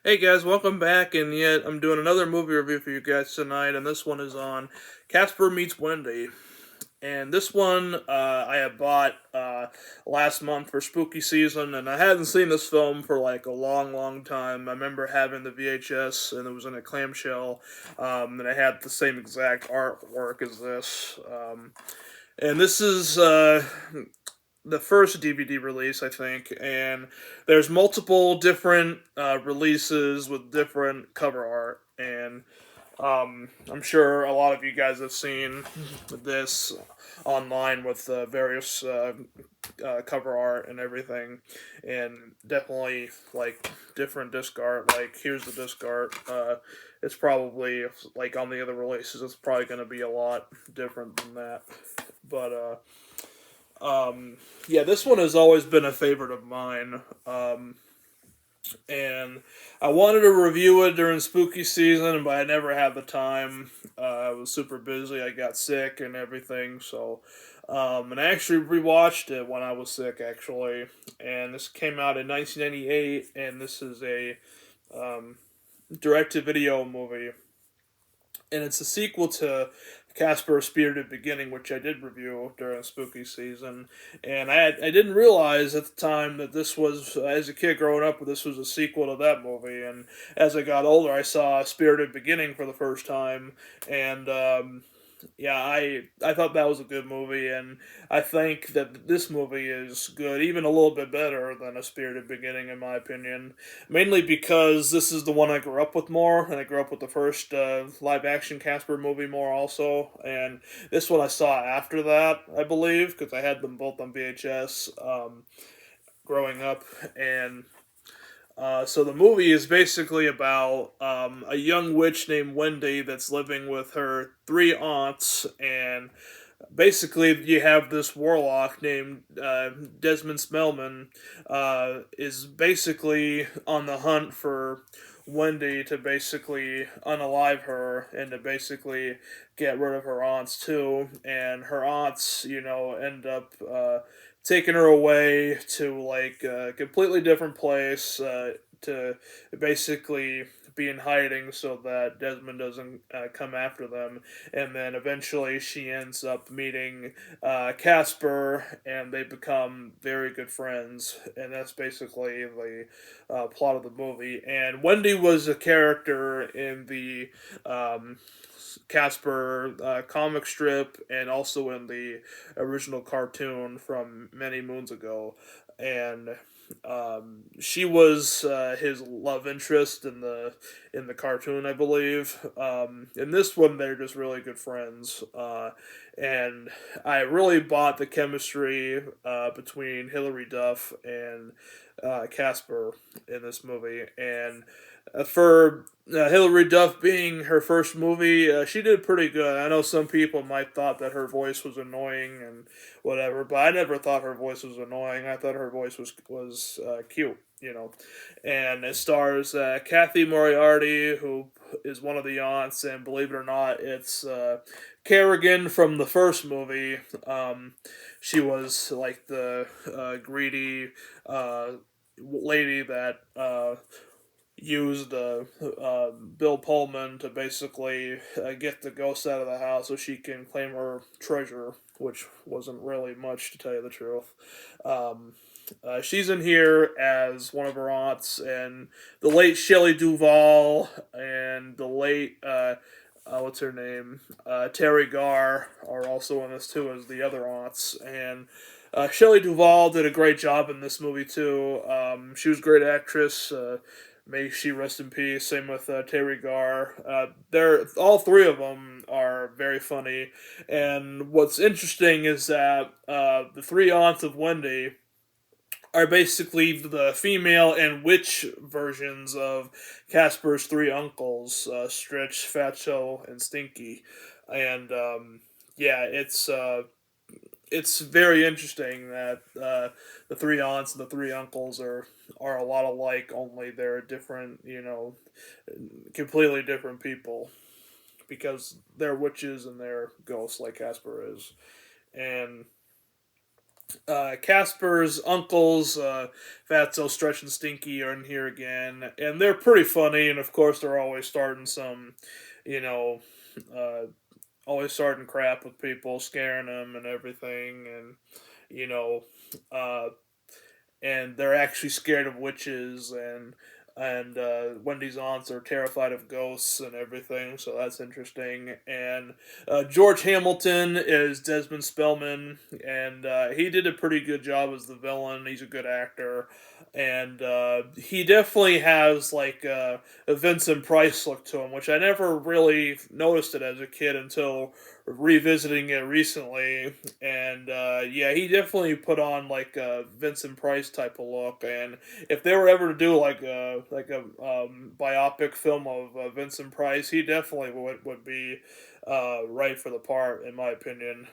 Hey guys, welcome back, and yet I'm doing another movie review for you guys tonight, and this one is on Casper Meets Wendy. And this one I had bought last month for spooky season, and I hadn't seen this film for like a long, long time. I remember having the VHS, and it was in a clamshell, and it had the same exact artwork as this. And this is the first DVD release, I think, and there's multiple different releases with different cover art, and I'm sure a lot of you guys have seen this online with various cover art and everything, and definitely like different disc art. Like here's the disc art. It's probably like on the other releases. It's probably going to be a lot different than that, but yeah, this one has always been a favorite of mine. And I wanted to review it during spooky season, but I never had the time. I was super busy. I got sick and everything, so and I actually rewatched it when I was sick, actually. And this came out in 1998, and this is a um, direct-to-video movie, and it's a sequel to Casper: Spirited Beginning, which I did review during spooky season, and I didn't realize at the time that this was as a kid growing up this was a sequel to that movie, and as I got older I saw Spirited Beginning for the first time, and yeah, I thought that was a good movie, and I think that this movie is good, even a little bit better than A Spirited Beginning, in my opinion. Mainly because this is the one I grew up with more, and I grew up with the first live action Casper movie more also, and this one I saw after that, I believe, because I had them both on VHS growing up, and so the movie is basically about a young witch named Wendy that's living with her three aunts, and basically you have this warlock named Desmond Smellman is basically on the hunt for Wendy to basically unalive her and to basically get rid of her aunts too, and her aunts, end up taking her away to like a completely different place to basically be in hiding so that Desmond doesn't come after them. And then eventually she ends up meeting Casper, and they become very good friends. And that's basically the plot of the movie. And Wendy was a character in the Casper comic strip and also in the original cartoon from many moons ago. And she was his love interest in the cartoon, I believe. In this one, they're just really good friends, and I really bought the chemistry between Hilary Duff and Casper in this movie, and for Hilary Duff being her first movie, she did pretty good. I know some people might thought that her voice was annoying and whatever, but I never thought her voice was annoying. I thought her voice was cute, And it stars Kathy Moriarty, who is one of the aunts, and believe it or not, it's Kerrigan from the first movie. She was like the greedy lady that used Bill Pullman to basically get the ghost out of the house so she can claim her treasure, which wasn't really much to tell you the truth. She's in here as one of her aunts, and the late Shelley Duvall and the late what's her name, Terry Garr are also in this too as the other aunts, and Shelley Duvall did a great job in this movie too. She was a great actress. May she rest in peace. Same with Terry Garr. They're all three of them are very funny, and what's interesting is that the three aunts of Wendy are basically the female and witch versions of Casper's three uncles, Stretch, Fatso, and Stinky, and yeah, it's very interesting that the three aunts and the three uncles are a lot alike, only they're different, completely different people because they're witches and they're ghosts like Casper is, and Casper's uncles, Fatso, Stretch, and Stinky, are in here again, and they're pretty funny. And of course, they're always starting some, you know, uh, always starting crap with people, scaring them and everything, and you know, uh, and they're actually scared of witches, and Wendy's aunts are terrified of ghosts and everything, so that's interesting. And George Hamilton is Desmond Spellman, and he did a pretty good job as the villain. He's a good actor, and he definitely has like a Vincent Price look to him, which I never really noticed it as a kid until revisiting it recently. And yeah, he definitely put on like a Vincent Price type of look. And if they were ever to do like a biopic film of Vincent Price, he definitely would be right for the part, in my opinion.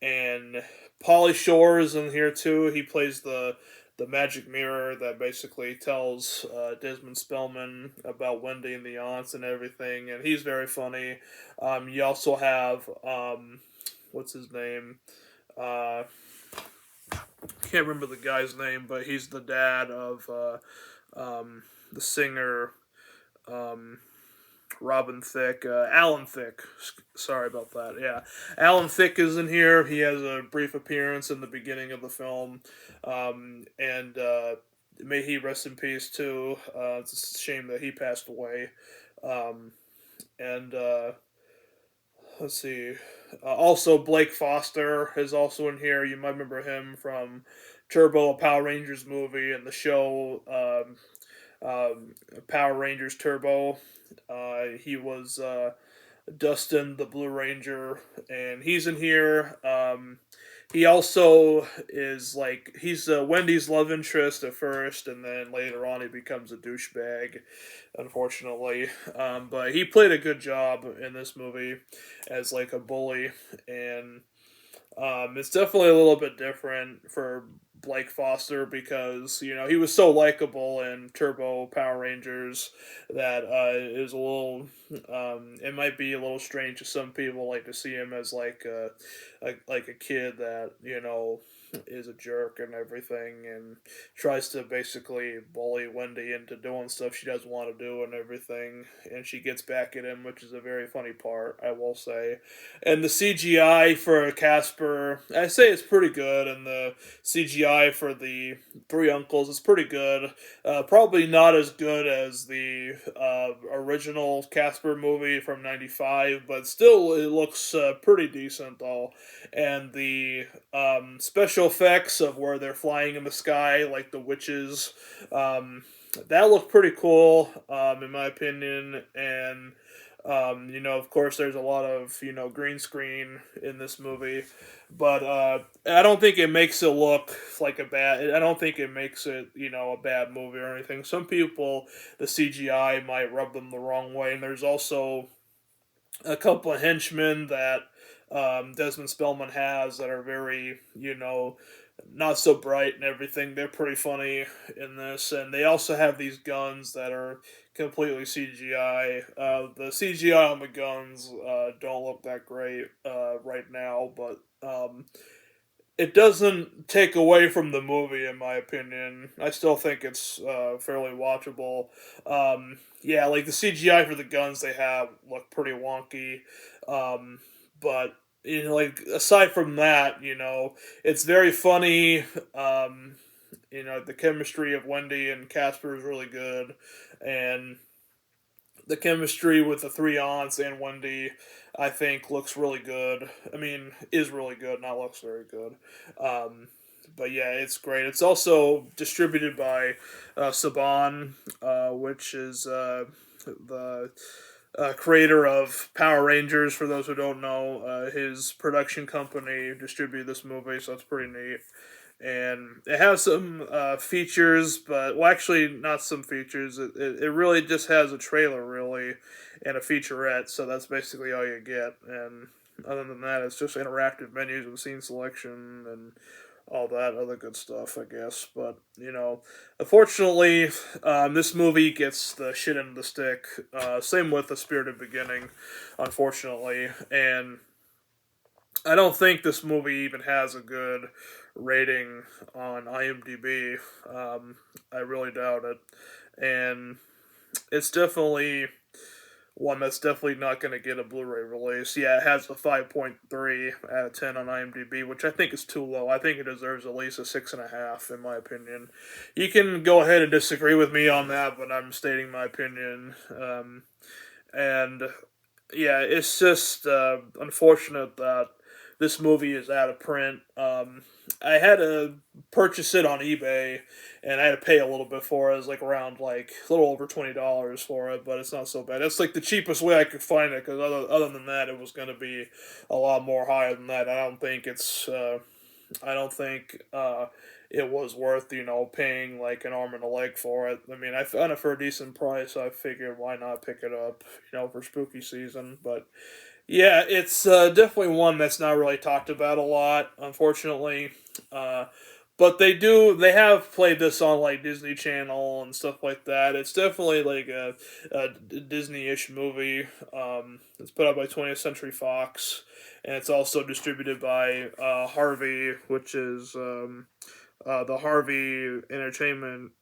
And Pauly Shore is in here too. He plays the magic mirror that basically tells Desmond Spellman about Wendy and the aunts and everything, and he's very funny. You also have what's his name? Uh, can't remember the guy's name, but he's the dad of the singer. Um, Robin Thicke, Alan Thicke. Sorry about that. Yeah, Alan Thicke is in here. He has a brief appearance in the beginning of the film, and may he rest in peace too. It's a shame that he passed away. Um, and let's see. Also, Blake Foster is also in here. You might remember him from Turbo, a Power Rangers movie, and the show Power Rangers Turbo. He was Dustin the Blue Ranger, and he's in here. He also is like he's Wendy's love interest at first, and then later on he becomes a douchebag, unfortunately. But he played a good job in this movie as like a bully, and it's definitely a little bit different for Blake Foster because he was so likable in Turbo Power Rangers that it was a little. It might be a little strange to some people like to see him as like a kid that is a jerk and everything and tries to basically bully Wendy into doing stuff she doesn't want to do and everything, and she gets back at him, which is a very funny part, I will say. And the CGI for Casper, I say it's pretty good, and the CGI for the three uncles is pretty good. Probably not as good as the original Casper movie from '95, but still it looks pretty decent though. And the special effects of where they're flying in the sky, like the witches, that looked pretty cool, in my opinion. And of course, there's a lot of green screen in this movie, but I don't think it makes it look like a bad. I don't think it makes it a bad movie or anything. Some people, the CGI might rub them the wrong way, and there's also a couple of henchmen that Desmond Spellman has that are very not so bright and everything. They're pretty funny in this, and they also have these guns that are completely CGI. The CGI on the guns don't look that great right now, but it doesn't take away from the movie, in my opinion. I still think it's fairly watchable. Yeah, like the CGI for the guns they have look pretty wonky, um, but like aside from that, it's very funny. The chemistry of Wendy and Casper is really good, and the chemistry with the three aunts and Wendy, I think, looks really good. I mean, is really good, not looks very good. Um, but yeah, it's great. It's also distributed by Saban, which is the creator of Power Rangers. For those who don't know, his production company distributed this movie, so it's pretty neat. And it has some features, but well, actually, not some features. It really just has a trailer, really, and a featurette. So that's basically all you get. And other than that, it's just interactive menus with scene selection and all that other good stuff, I guess. But unfortunately, this movie gets the shit end of the stick. Same with The Spirited Beginning, unfortunately, and I don't think this movie even has a good rating on IMDb. I really doubt it, and it's definitely one that's definitely not going to get a Blu-ray release. Yeah, it has a 5.3 out of 10 on IMDb, which I think is too low. I think it deserves at least a 6.5, in my opinion. You can go ahead and disagree with me on that, but I'm stating my opinion. And yeah, it's just unfortunate that this movie is out of print. I had to purchase it on eBay, and I had to pay a little bit for it. It was like around like a little over $20 for it, but it's not so bad. It's like the cheapest way I could find it because other than that, it was going to be a lot more higher than that. I don't think it was worth paying like an arm and a leg for it. I mean, I found it for a decent price. So I figured why not pick it up, for spooky season. But yeah, it's definitely one that's not really talked about a lot, unfortunately. Uh, but they have played this on like Disney Channel and stuff like that. It's definitely like a Disney-ish movie. It's put out by 20th Century Fox, and it's also distributed by Harvey, which is the Harvey Entertainment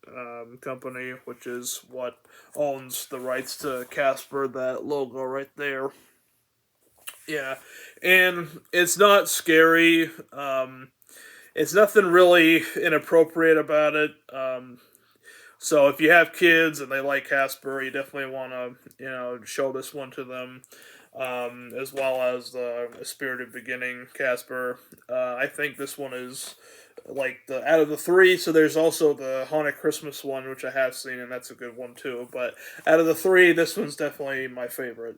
Company, which is what owns the rights to Casper, that logo right there. Yeah, and it's not scary. It's nothing really inappropriate about it. So if you have kids and they like Casper, you definitely want to, show this one to them, as well as the Spirited Beginning Casper. I think this one is like the out of the three. So there's also the Haunted Christmas one, which I have seen, and that's a good one too. But out of the three, this one's definitely my favorite.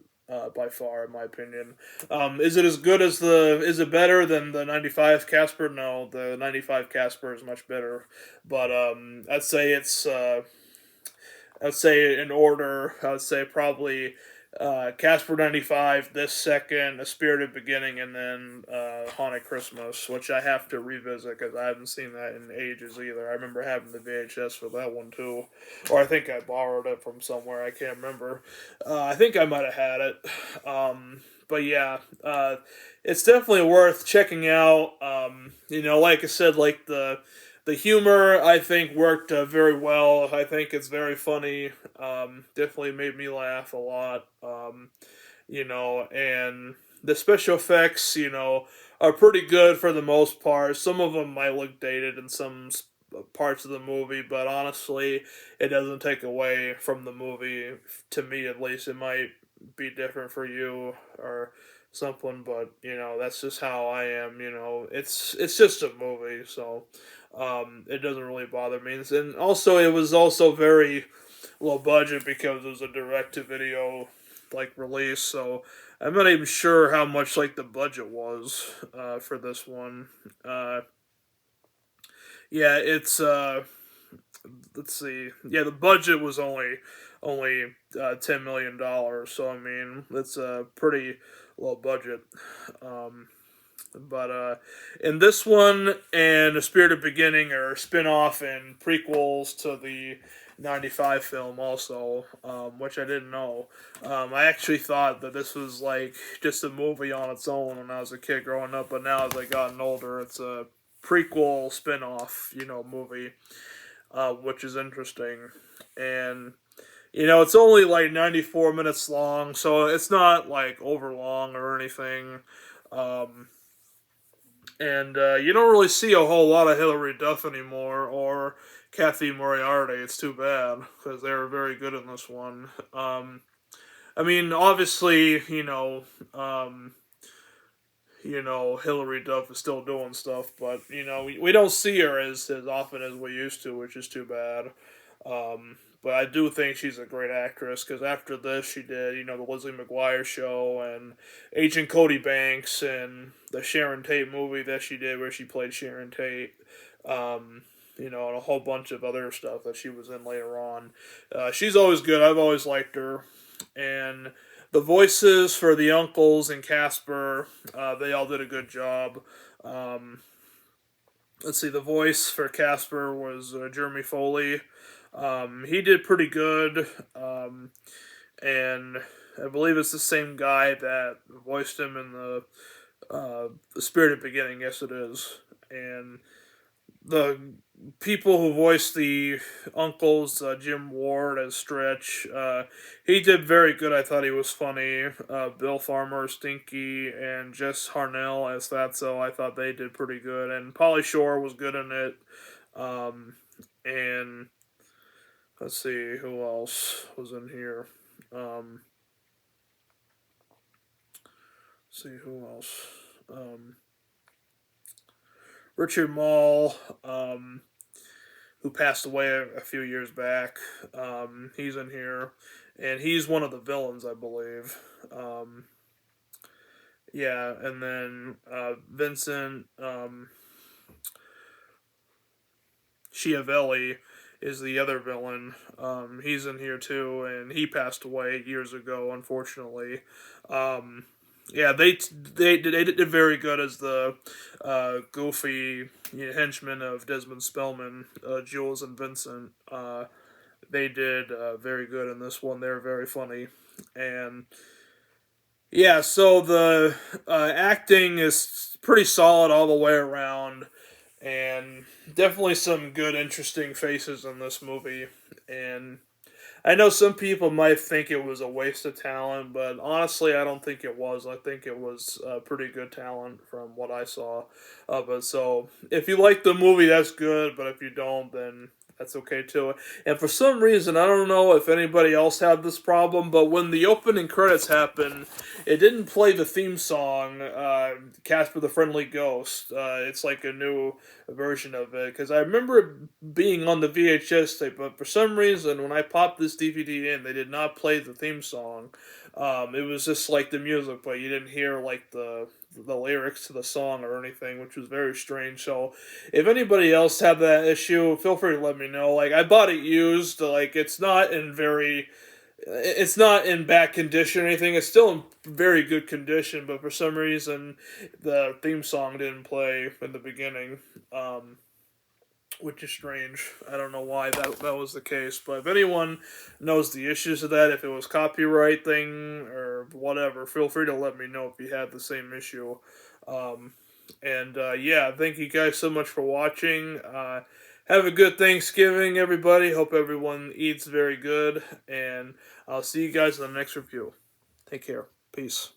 By far, in my opinion, is it as good as the? Is it better than the '95 Casper? No, the '95 Casper is much better. But I'd say it's. I'd say in order. I would say probably Casper '95, this second, A Spirited Beginning, and then Haunted Christmas, which I have to revisit because I haven't seen that in ages either. I remember having the VHS for that one too, or I think I borrowed it from somewhere. I can't remember. I think I might have had it. But yeah, it's definitely worth checking out. Like I said, like the humor I think worked very well. I think it's very funny. Definitely made me laugh a lot. And the special effects, are pretty good for the most part. Some of them might look dated in some parts of the movie, but honestly, it doesn't take away from the movie. To me, at least, it might be different for you or something, but that's just how I am. It's just a movie, so it doesn't really bother me. And also, it was also very low budget because it was a direct to video like release, so I'm not even sure how much like the budget was for this one. Yeah, it's let's see. Yeah, the budget was only $10 million, so I mean it's a pretty low budget. Um, but in this one and A Spirited Beginning are spin-off and prequels to the '95 film also, which I didn't know. I actually thought that this was like just a movie on its own when I was a kid growing up, but now as I gotten older, it's a prequel spin-off, movie, which is interesting. And it's only like 94 minutes long, so it's not like over long or anything. Um, and you don't really see a whole lot of Hilary Duff anymore or Kathy Moriarty. It's too bad because they were very good in this one. I mean, obviously, Hilary Duff is still doing stuff, but we don't see her as often as we used to, which is too bad. But I do think she's a great actress because after this, she did the Lizzie McGuire show and Agent Cody Banks and the Sharon Tate movie that she did where she played Sharon Tate. And a whole bunch of other stuff that she was in later on. She's always good. I've always liked her, and the voices for the uncles and Casper, they all did a good job. Um, let's see, the voice for Casper was Jeremy Foley. He did pretty good, and I believe it's the same guy that voiced him in the The Spirited Beginning, yes it is. And the people who voiced the uncles, Jim Ward as Stretch, he did very good. I thought he was funny. Bill Farmer, Stinky, and Jess Harnell as Fatso, I thought they did pretty good. And Pauly Shore was good in it. Um, and let's see who else was in here. Um, see who else. Um, Richard Mall, who passed away a few years back. He's in here, and he's one of the villains, I believe. Um, yeah, and then Vincent Schiavelli is the other villain. He's in here too, and he passed away years ago, unfortunately. Um, yeah, they did very good as the goofy henchmen of Desmond Spellman, Jules and Vincent. They did very good in this one. They're very funny, and yeah, so the acting is pretty solid all the way around, and definitely some good, interesting faces in this movie. And I know some people might think it was a waste of talent, but honestly, I don't think it was. I think it was pretty good talent from what I saw of it. So if you like the movie, that's good, but if you don't, then that's okay too. And for some reason, I don't know if anybody else had this problem, but when the opening credits happened, it didn't play the theme song, Casper the Friendly Ghost. It's like a new version of it, because I remember it being on the VHS tape, but for some reason, when I popped this DVD in, they did not play the theme song. It was just like the music, but you didn't hear like the lyrics to the song or anything, which was very strange. So, if anybody else had that issue, feel free to let me know. Like, I bought it used. Like, it's not in bad condition or anything. It's still in very good condition, but for some reason, the theme song didn't play in the beginning, which is strange. I don't know why that was the case, but if anyone knows the issues of that, if it was copyright thing or whatever, feel free to let me know if you had the same issue. Um, and yeah, thank you guys so much for watching. Have a good Thanksgiving, everybody. Hope everyone eats very good, and I'll see you guys in the next review. Take care. Peace.